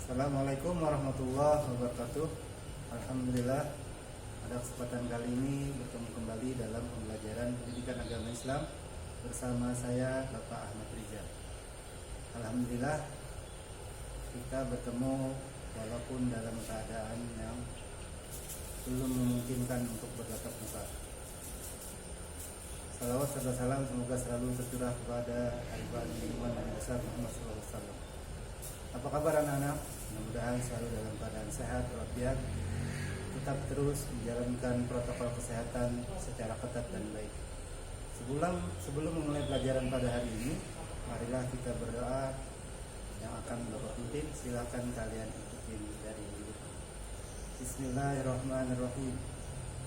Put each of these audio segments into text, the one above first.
Assalamualaikum warahmatullahi wabarakatuh. Alhamdulillah, pada kesempatan kali ini bertemu kembali dalam pembelajaran pendidikan agama Islam bersama saya Bapak Ahmad Rizal. Alhamdulillah, kita bertemu walaupun dalam keadaan yang belum memungkinkan untuk bertatap muka. Salawat serta salam semoga selalu tercurah kepada Habibur Nabi besar Muhammad SAW. Apa kabar anak-anak? Mudah-mudahan selalu dalam keadaan sehat walafiat, tetap terus menjalankan protokol kesehatan secara ketat dan baik. Sebelum memulai pelajaran pada hari ini, marilah kita berdoa yang akan Bapak pimpin. Silakan kalian ikutin dari dulu. Bismillahirrahmanirrahim.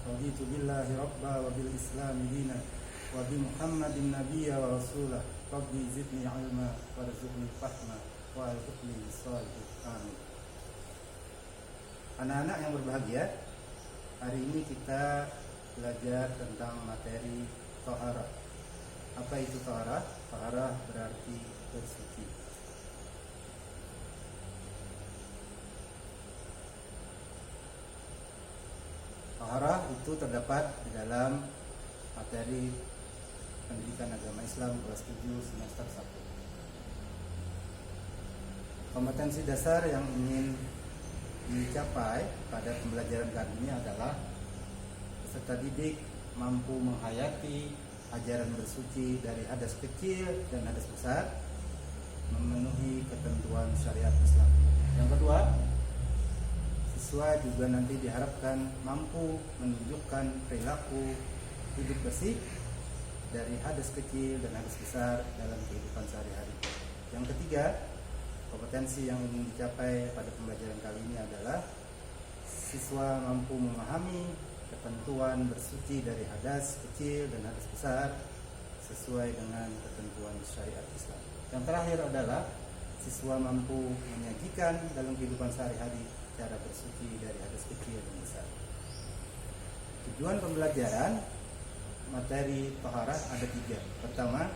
Raditu billahi rabba wa bil islami dina wa bi Muhammadin nabiyya wa rasulah. Rabbi zidni ilma warzuqni fahma wa alhiqni bis-shalihin. Amin. Anak-anak yang berbahagia, hari ini kita belajar tentang materi thaharah. Apa itu thaharah? Thaharah berarti bersuci. Thaharah itu terdapat di dalam materi pendidikan agama Islam kelas 7 semester 1. Kompetensi dasar yang ingin dicapai pada pembelajaran kali ini adalah peserta didik mampu menghayati ajaran bersuci dari hadas kecil dan hadas besar, memenuhi ketentuan syariat Islam. Yang kedua, siswa juga nanti diharapkan mampu menunjukkan perilaku hidup bersih dari hadas kecil dan hadas besar dalam kehidupan sehari-hari. Yang ketiga, kompetensi yang ingin dicapai pada pembelajaran kali ini adalah siswa mampu memahami ketentuan bersuci dari hadas kecil dan hadas besar sesuai dengan ketentuan syariat Islam. Yang terakhir adalah siswa mampu menyajikan dalam kehidupan sehari-hari cara bersuci dari hadas kecil dan besar. Tujuan pembelajaran materi thaharah ada 3. Pertama,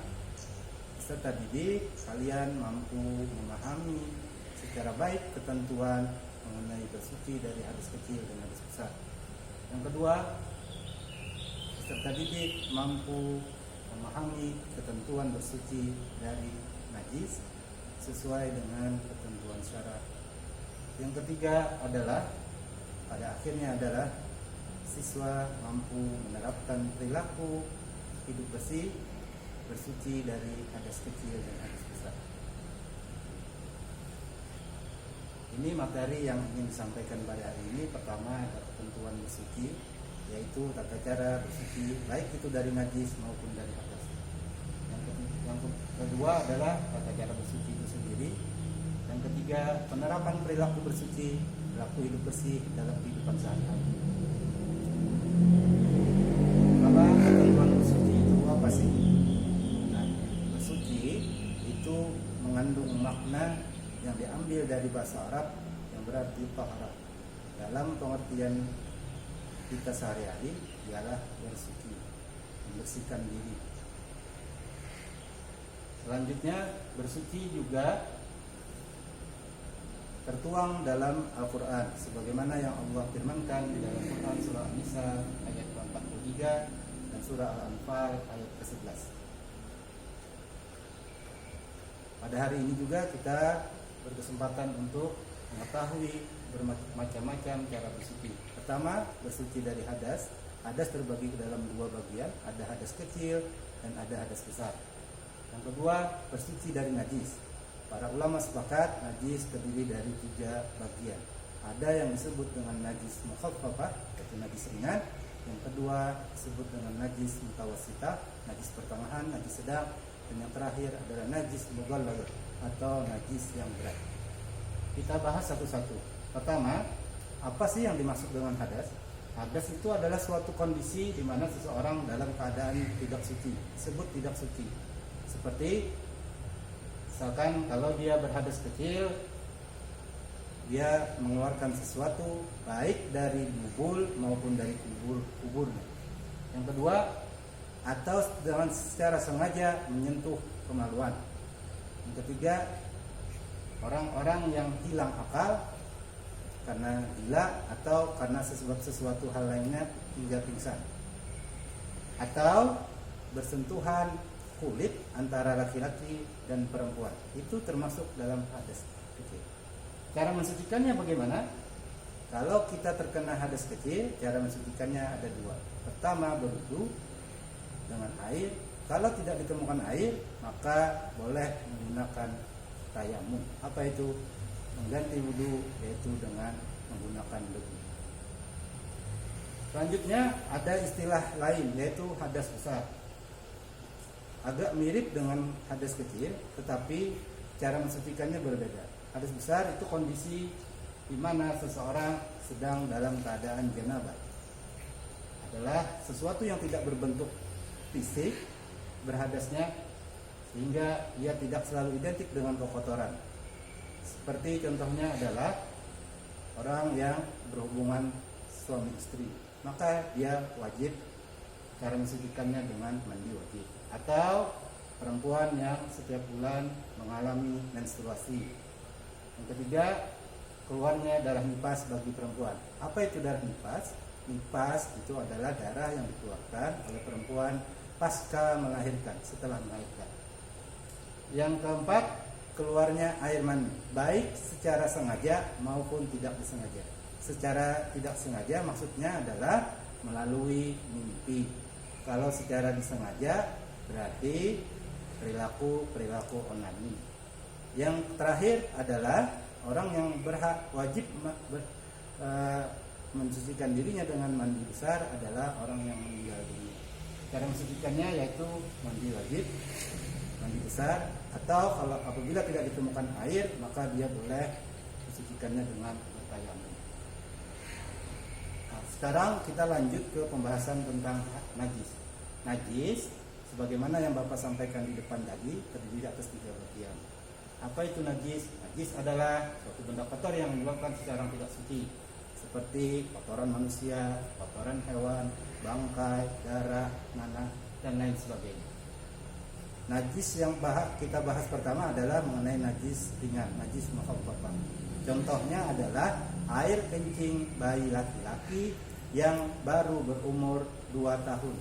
peserta didik kalian mampu memahami secara baik ketentuan mengenai bersuci dari hadas kecil dan hadas besar. Yang kedua, peserta didik mampu memahami ketentuan bersuci dari najis sesuai dengan ketentuan syara. Yang ketiga adalah pada akhirnya adalah siswa mampu menerapkan perilaku hidup bersih bersuci dari hadas kecil dan hadas besar. Ini materi yang ingin disampaikan pada hari ini. Pertama adalah ketentuan bersuci, yaitu tata cara bersuci baik itu dari najis maupun dari hadas. Yang kedua adalah tata cara bersuci itu sendiri. Yang ketiga, penerapan perilaku bersuci, perilaku hidup bersih dalam kehidupan sehari-hari. Apa ketentuan bersuci itu apa sih? Itu mengandung makna yang diambil dari bahasa Arab yang berarti thaharah. Dalam pengertian kita sehari-hari ialah bersuci, membersihkan diri. Selanjutnya, bersuci juga tertuang dalam Al-Quran sebagaimana yang Allah firmankan di dalam Quran surah An-Nisa ayat 43 dan surah Al-Anfal ayat ke-11. Pada hari ini juga kita berkesempatan untuk mengetahui bermacam-macam cara bersuci. Pertama, bersuci dari hadas. Hadas terbagi ke dalam 2 bagian, ada hadas kecil dan ada hadas besar. Yang kedua, bersuci dari najis. Para ulama sepakat najis terdiri dari 3 bagian. Ada yang disebut dengan najis mukhaffafah, yaitu najis ringan. Yang kedua disebut dengan najis mutawassithah, najis pertengahan, najis sedang. Dan yang terakhir adalah najis mughallal atau najis yang berat. Kita bahas satu-satu. Pertama, apa sih yang dimaksud dengan hadas? Hadas itu adalah suatu kondisi di mana seseorang dalam keadaan tidak suci, disebut tidak suci. Seperti misalkan kalau dia berhadas kecil, dia mengeluarkan sesuatu baik dari bubul maupun dari kuburnya. Yang kedua, atau dengan secara sengaja menyentuh kemaluan. Yang ketiga, orang-orang yang hilang akal karena gila atau karena sesuatu hal lainnya hingga pingsan, atau bersentuhan kulit antara laki-laki dan perempuan, itu termasuk dalam hadas kecil. Cara mensucikannya bagaimana? Kalau kita terkena hadas kecil, cara mensucikannya ada dua. Pertama, berwudu dengan air. Kalau tidak ditemukan air, maka boleh menggunakan tayamum. Apa itu? Mengganti wudu, yaitu dengan menggunakan debu. Selanjutnya ada istilah lain, yaitu hadas besar. Agak mirip dengan hadas kecil, tetapi cara mensucikannya berbeda. Hadas besar itu kondisi di mana seseorang sedang dalam keadaan janabah. Adalah sesuatu yang tidak berbentuk fisik berhadasnya, sehingga ia tidak selalu identik dengan kekotoran. Seperti contohnya adalah orang yang berhubungan suami istri, maka dia wajib cara mensucikannya dengan mandi wajib. Atau perempuan yang setiap bulan mengalami menstruasi. Yang ketiga, keluarnya darah nifas bagi perempuan. Apa itu darah nifas? Nifas itu adalah darah yang dikeluarkan oleh perempuan pasca melahirkan, setelah melahirkan. Yang keempat, keluarnya air mani, baik secara sengaja maupun tidak disengaja. Secara tidak sengaja maksudnya adalah melalui mimpi. Kalau secara disengaja berarti perilaku onani. Yang terakhir adalah orang yang wajib mensucikan dirinya dengan mandi besar adalah orang yang meninggal dunia. Cara mensucikannya yaitu mandi wajib, mandi besar, atau kalau apabila tidak ditemukan air, maka dia boleh mensucikannya dengan bertayamum. Nah, sekarang kita lanjut ke pembahasan tentang najis. Najis, sebagaimana yang Bapak sampaikan di depan tadi, terdiri atas 3 bagian. Apa itu najis? Najis adalah suatu benda kotor yang menyebabkan secara tidak suci, seperti kotoran manusia, kotoran hewan, bangkai, darah, nanah, dan lain sebagainya. Najis yang kita bahas pertama adalah mengenai najis ringan, najis mukhaffafah. Contohnya adalah air kencing bayi laki-laki yang baru berumur 2 tahun.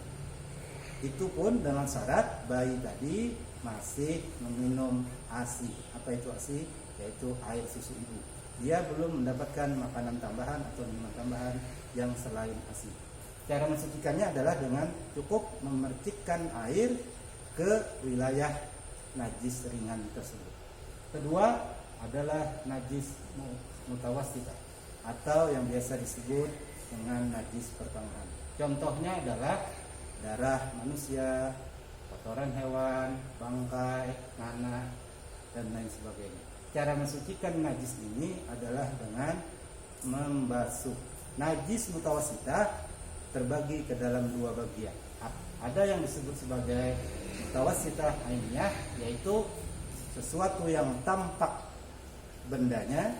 Itu pun dengan syarat bayi tadi masih meminum ASI. Apa itu ASI? Yaitu air susu ibu. Dia belum mendapatkan makanan tambahan atau minuman tambahan yang selain ASI. Cara mensucikannya adalah dengan cukup memercikkan air ke wilayah najis ringan tersebut. Kedua adalah najis mutawassithah atau yang biasa disebut dengan najis pertengahan. Contohnya adalah darah manusia, kotoran hewan, bangkai, nanah, dan lain sebagainya. Cara mensucikan najis ini adalah dengan membasuh. Najis mutawassithah terbagi ke dalam 2 bagian. Ada yang disebut sebagai mutawassithah ainiyah, yaitu sesuatu yang tampak bendanya,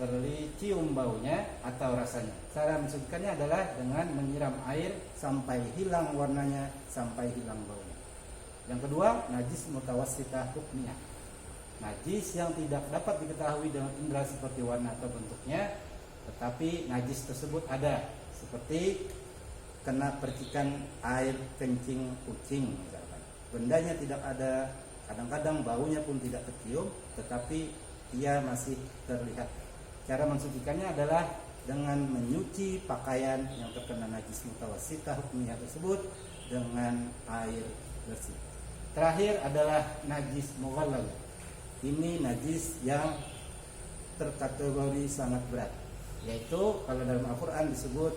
tercium baunya atau rasanya. Cara mensucikannya adalah dengan menyiram air sampai hilang warnanya, sampai hilang baunya. Yang kedua, najis mutawassithah hukmiyah. Najis yang tidak dapat diketahui dengan indera seperti warna atau bentuknya, tetapi najis tersebut ada, seperti kena percikan air kencing kucing misalkan. Bendanya tidak ada, kadang-kadang baunya pun tidak tercium, tetapi ia masih terlihat. Cara mensucikannya adalah dengan menyuci pakaian yang terkena najis mutawassithah hukmiyah tersebut dengan air bersih. Terakhir adalah najis mughallal. Ini najis yang terkategori sangat berat, yaitu kalau dalam Al-Quran disebut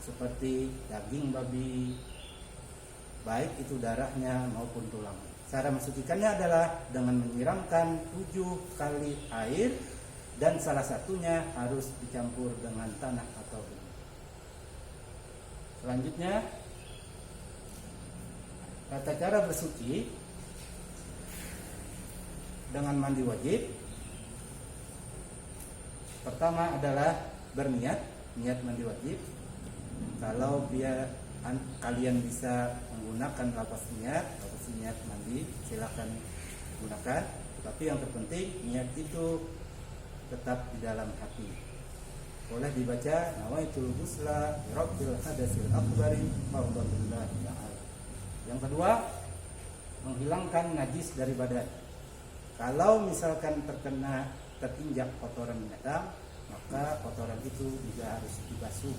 seperti daging babi, baik itu darahnya maupun tulang. Cara mensucikannya adalah dengan menyiramkan 7 kali air, dan salah satunya harus dicampur dengan tanah atau debu. Selanjutnya, tata cara bersuci dengan mandi wajib. Pertama adalah berniat, niat mandi wajib. Kalau kalian bisa menggunakan lafaz niat mandi, silakan gunakan. Tapi yang terpenting niat itu tetap di dalam hati. Boleh dibaca nawaitul ghusla rabbil hadatsil akbari fardhulillah ta'ala. Yang kedua, menghilangkan najis dari badan. Kalau misalkan terinjak kotoran binatang, maka kotoran itu juga harus dibasuh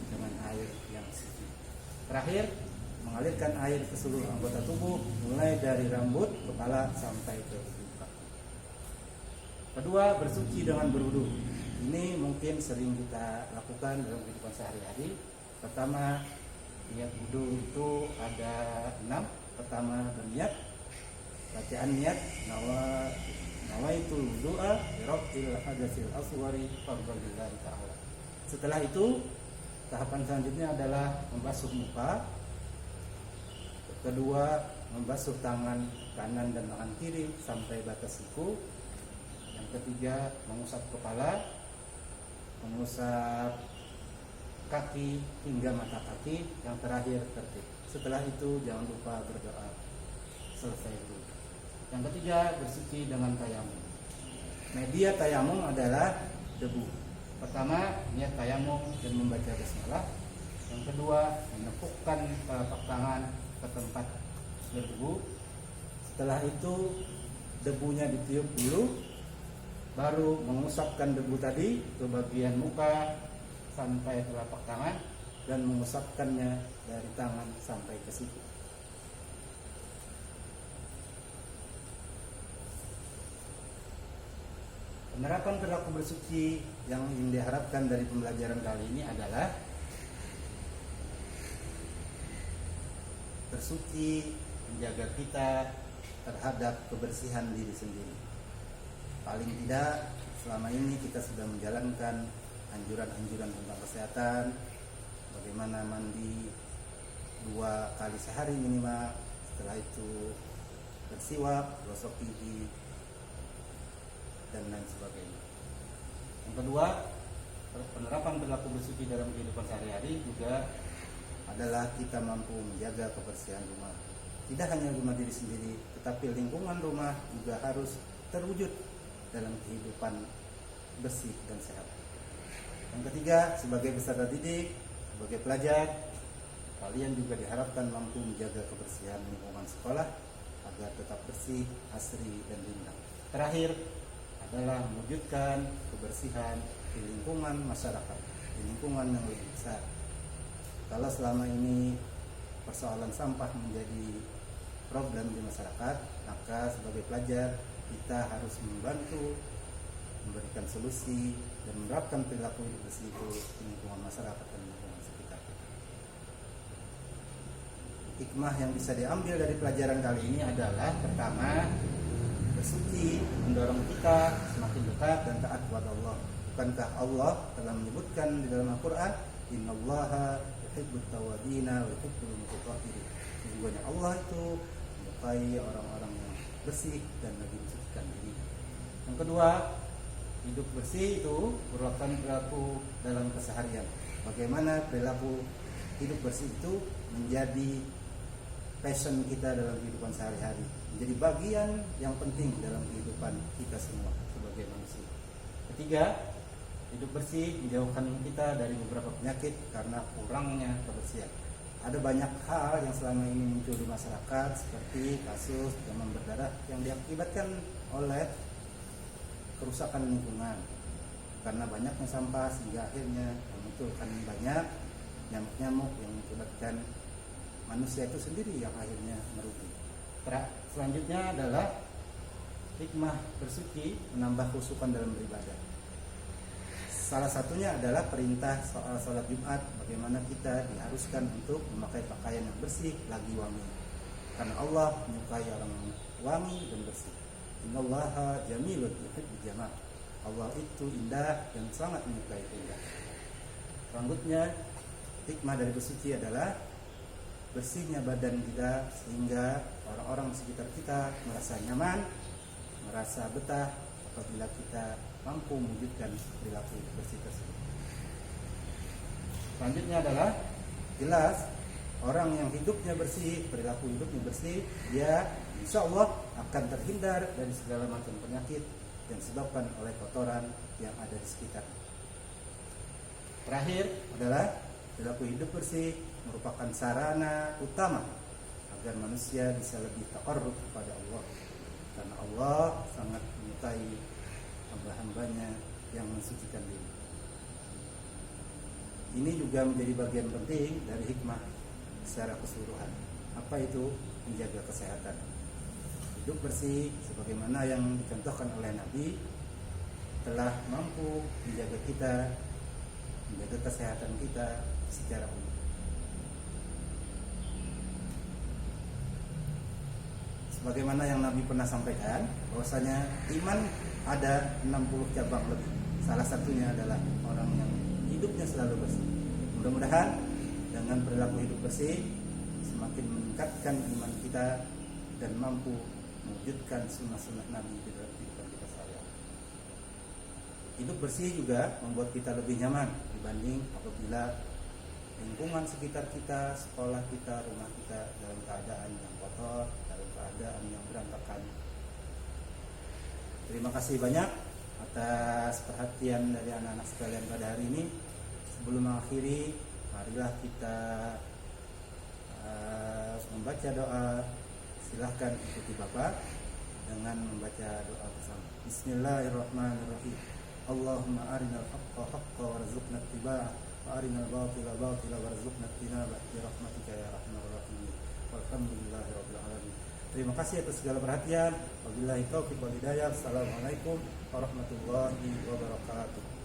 dengan air yang suci. Terakhir, mengalirkan air ke seluruh anggota tubuh, mulai dari rambut, kepala sampai ke ujung kaki. Kedua, bersuci dengan berwudu. Ini mungkin sering kita lakukan dalam kehidupan sehari-hari. Pertama, niat wudu itu ada 6. Pertama, berniat. Bacaan niat nawaitul wudu'a rabbil hadatsil asghari fardhulillah ta'ala. Setelah itu, tahapan selanjutnya adalah membasuh muka. Kedua, membasuh tangan kanan dan tangan kiri sampai batas siku. Yang ketiga, mengusap kepala, mengusap kaki hingga mata kaki. Yang terakhir, tertib. Setelah itu jangan lupa berdoa. Selesai itu. Yang ketiga, bersuci dengan tayamum. Media tayamum adalah debu. Pertama, niat tayamum dan membaca basmalah. Yang kedua, menepukkan telapak tangan ke tempat berdebu. Setelah itu debunya ditiup dulu, baru mengusapkan debu tadi ke bagian muka sampai telapak tangan dan mengusapkannya dari tangan sampai ke siku. Penerapan perilaku bersuci yang ingin diharapkan dari pembelajaran kali ini adalah bersuci menjaga kita terhadap kebersihan diri sendiri. Paling tidak selama ini kita sudah menjalankan anjuran-anjuran tentang kesehatan, bagaimana mandi 2 kali sehari minimal, setelah itu bersiwak, gosok gigi, dan lain sebagainya. Yang kedua, penerapan perilaku bersuci dalam kehidupan sehari-hari juga adalah kita mampu menjaga kebersihan rumah. Tidak hanya rumah diri sendiri, tetapi lingkungan rumah juga harus terwujud dalam kehidupan bersih dan sehat. Yang ketiga, sebagai peserta didik, sebagai pelajar, kalian juga diharapkan mampu menjaga kebersihan lingkungan sekolah agar tetap bersih, asri, dan rindang. Terakhir adalah mewujudkan kebersihan di lingkungan masyarakat, di lingkungan yang lebih besar. Kalau selama ini persoalan sampah menjadi problem di masyarakat, maka sebagai pelajar kita harus membantu memberikan solusi dan menerapkan perilaku hidup bersih itu di lingkungan masyarakat dan lingkungan sekitar. Hikmah yang bisa diambil dari pelajaran kali ini adalah pertama, bersuci mendorong kita semakin dekat dan taat kepada Allah. Bukankah Allah telah menyebutkan di dalam Al-Quran, Innallaha yuhibbut tawwabina wa yuhibbul mutatahhirin. Sesungguhnya Allah itu menyukai orang-orang yang bersih dan lagi mensucikan diri. Yang kedua, hidup bersih itu merupakan perilaku dalam keseharian. Bagaimana perilaku hidup bersih itu menjadi passion kita dalam kehidupan sehari-hari, menjadi bagian yang penting dalam kehidupan kita semua sebagai manusia. Ketiga, hidup bersih menjauhkan kita dari beberapa penyakit karena kurangnya kebersihan. Ada banyak hal yang selama ini muncul di masyarakat seperti kasus demam berdarah yang diakibatkan oleh kerusakan lingkungan karena banyaknya sampah sehingga akhirnya memunculkan banyak nyamuk-nyamuk yang mengakibatkan manusia itu sendiri yang akhirnya merugi. Selanjutnya adalah hikmah bersuci menambah khusyukan dalam beribadah. Salah satunya adalah perintah soal sholat Jumat, bagaimana kita diharuskan untuk memakai pakaian yang bersih lagi wangi. Karena Allah menyukai orang yang wangi dan bersih. Innallaha jamilun yuhibbul jamal. Allah itu indah dan sangat menyukai keindahan. Selanjutnya, hikmah dari bersuci adalah bersihnya badan kita sehingga orang-orang di sekitar kita merasa nyaman, merasa betah apabila kita mampu mewujudkan perilaku bersih tersebut. Selanjutnya adalah jelas orang yang hidupnya bersih, perilaku hidupnya bersih, dia insya Allah akan terhindar dari segala macam penyakit yang disebabkan oleh kotoran yang ada di sekitar. Terakhir adalah perilaku hidup bersih merupakan sarana utama agar manusia bisa lebih taqarrub kepada Allah, karena Allah sangat menyukai hamba-hambanya yang mensucikan diri. Ini juga menjadi bagian penting dari hikmah secara keseluruhan. Apa itu? Menjaga kesehatan. Hidup bersih sebagaimana yang dicontohkan oleh Nabi telah mampu menjaga kita, menjaga kesehatan kita secara umum. Sebagaimana yang Nabi pernah sampaikan, bahwasanya iman ada 60 cabang lebih. Salah satunya adalah orang yang hidupnya selalu bersih. Mudah-mudahan dengan perilaku hidup bersih semakin meningkatkan iman kita dan mampu mewujudkan sunnah-sunnah Nabi di dalam kehidupan kita sehari-hari. Hidup bersih juga membuat kita lebih nyaman dibanding apabila lingkungan sekitar kita, sekolah kita, rumah kita dalam keadaan yang kotor, dalam keadaan yang berantakan. Terima kasih banyak atas perhatian dari anak-anak sekalian pada hari ini. Sebelum mengakhiri, marilah kita membaca doa. Silahkan ikuti Bapak dengan membaca doa bersama. Bismillahirrahmanirrahim. Allahumma arinal haqqa haqqa warzuqna ittiba'ah wa arinal batila batila warzuqna ijtinabah bi rahmatika ya arhamar rahimin. Walhamdulillahirabbil alamin. Terima kasih atas segala perhatian. Wabillahi taufiq wal hidayah. Assalamualaikum warahmatullahi wabarakatuh.